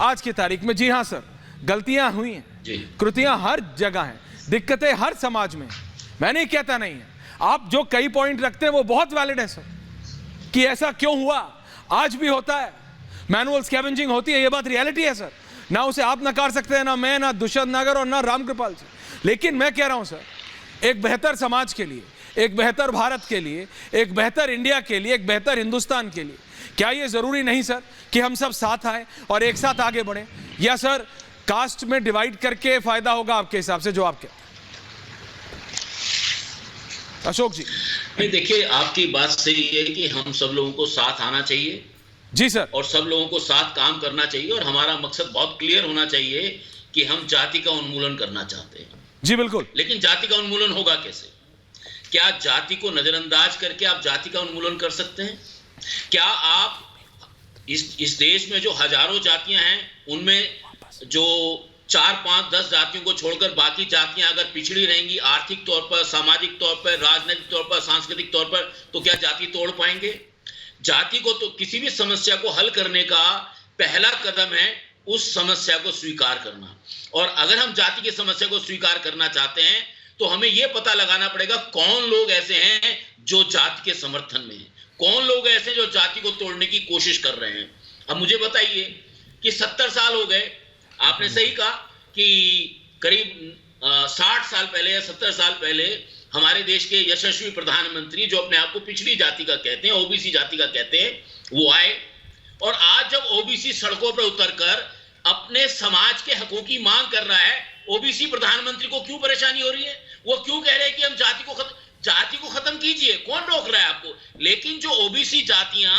आज की तारीख में। जी हाँ सर, गलतियां हुई हैं, कृतियां हर जगह हैं, दिक्कतें हर समाज में। मैं नहीं कहता नहीं है, आप जो कई पॉइंट रखते हैं वो बहुत वैलिड है सर, कि ऐसा क्यों हुआ, आज भी होता है, मैनुअल स्कैवेंजिंग होती है, ये बात रियलिटी है सर, ना उसे आप नकार सकते हैं, ना मैं, ना दुष्यंत नागर और ना रामकृपाल जी। लेकिन मैं कह रहा हूं सर, एक बेहतर समाज के लिए, एक बेहतर भारत के लिए, एक बेहतर इंडिया के लिए, एक बेहतर हिंदुस्तान के लिए, क्या ये जरूरी नहीं सर कि हम सब साथ आए और एक साथ आगे बढ़े? या सर कास्ट में डिवाइड करके फायदा होगा आपके हिसाब से, जो आप कहते हैं? अशोक जी। नहीं, देखिए, आपकी बात सही है कि हम सब लोगों को साथ आना चाहिए। जी सर। और सब लोगों को साथ काम करना चाहिए, और हमारा मकसद बहुत क्लियर होना चाहिए कि हम जाति का उन्मूलन करना चाहते हैं। जी बिल्कुल। लेकिन जाति का उन्मूलन होगा कैसे? क्या जाति को नजरअंदाज करके आप जाति का उन्मूलन कर सकते हैं? क्या आप इस देश में जो हजारों जातियां हैं, उनमें जो 4, 5, 10 जातियों को छोड़कर बाकी जातियां अगर पिछड़ी रहेंगी आर्थिक तौर पर, सामाजिक तौर पर, राजनीतिक तौर पर, सांस्कृतिक तौर पर, तो क्या जाति तोड़ पाएंगे? जाति को तो किसी भी समस्या को हल करने का पहला कदम है उस समस्या को स्वीकार करना। और अगर हम जाति की समस्या को स्वीकार करना चाहते हैं तो हमें यह पता लगाना पड़ेगा कौन लोग ऐसे हैं जो जाति के समर्थन में हैं, कौन लोग ऐसे जो जाति को तोड़ने की कोशिश कर रहे हैं। अब मुझे बताइए कि 70 साल हो गए, आपने सही कहा कि करीब 60 साल पहले या 70 साल पहले हमारे देश के यशस्वी प्रधानमंत्री, जो अपने आप को पिछड़ी जाति का कहते हैं, ओबीसी जाति का कहते हैं, वो आए। और आज जब ओबीसी सड़कों पर उतरकर अपने समाज के हकों की मांग कर रहा है, ओबीसी प्रधानमंत्री को क्यों परेशानी हो रही है? वो क्यों कह रहे हैं कि हम जाति को खत्म कीजिए? कौन रोक रहा है आपको? लेकिन जो ओबीसी जातियां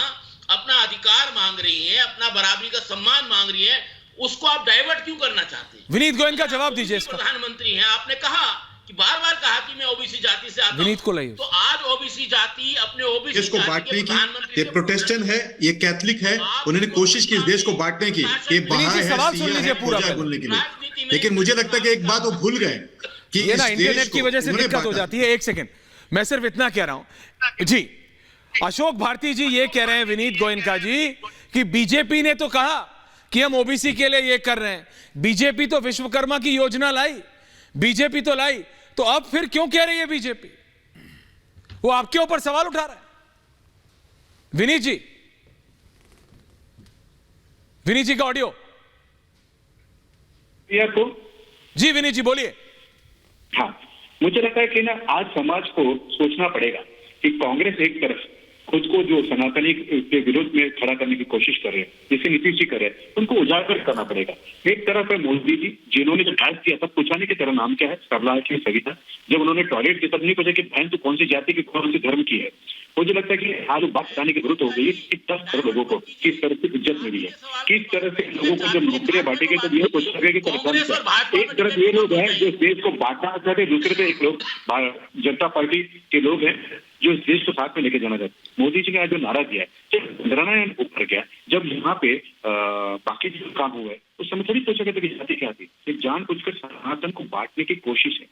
अपना अधिकार मांग रही हैं, अपना बराबरी का सम्मान मांग रही हैं, उसको आप डाइवर्ट क्यों करना चाहते हैं? विनीत गोयन का जवाब दीजिए इसका। प्रधानमंत्री हैं, आपने कहा कि बार-बार कहा कि मैं ओबीसी जाति से आता हूं। विनीत को लाइए। तो आज ओबीसी जाति अपने ओबीसी इसको बांटने की, ये प्रोटेस्टेंट है, ये कैथलिक है, उन्होंने कोशिश की इस देश को बांटने की, ये बाहर है, सवाल सुन लीजिए पूरा बोलने के लिए। लेकिन मुझे लगता है कि एक बात वो भूल गए कि ये ना इंटरनेट की वजह से दिक्कत हो जाती है। एक सेकंड, मैं सिर्फ इतना कह रहा हूं जी। अशोक भारती जी ये कह रहे हैं, विनीत गोयनका जी, कि बीजेपी ने तो कहा कि हम ओबीसी के लिए ये कर रहे हैं, बीजेपी तो विश्वकर्मा की योजना लाई, बीजेपी तो लाई, तो अब फिर क्यों कह रही है बीजेपी? वो आपके ऊपर सवाल उठा रहा है। विनीत जी, विनीत जी का ऑडियो तो जी। विनीत जी बोलिए। हाँ, मुझे लगता है कि ना आज समाज को सोचना पड़ेगा कि कांग्रेस एक तरफ खुद को जो सनातनी के विरोध में खड़ा करने की कोशिश कर रहे हैं, जैसे नीतीश जी कर रहे हैं, उनको उजागर करना पड़ेगा। एक तरफ है मोदी जी, जिन्होंने जब डांस किया तब पूछा नहीं कि तेरा नाम क्या है, सरला की सविता। जब उन्होंने टॉयलेट किया तब नहीं पूछा कि बहन तू कौन सी जाति की, कौन सी धर्म की है। मुझे लगता है कि आज बात बताने की जरूरत हो गई है कि 10 करोड़ लोगों को किस तरह से इज्जत मिली है, किस तरह से लोगों को जब नौकरियां बांटी गई तो ये पूछ सके कि एक तरफ ये लोग हैं जो देश को बांटना चाहते, दूसरे पे एक लोग जनता पार्टी के लोग हैं जो इस देश को साथ में लेके जाना चाहते। मोदी जी ने आज जो नारा दिया है, जब चंद्रयान ऊपर गया, जब यहाँ पे बाकी जो काम हुए, उस समय थोड़ी सोचा गया था कि जाति क्या थी। एक जानबूझकर सनातन को बांटने की कोशिश है।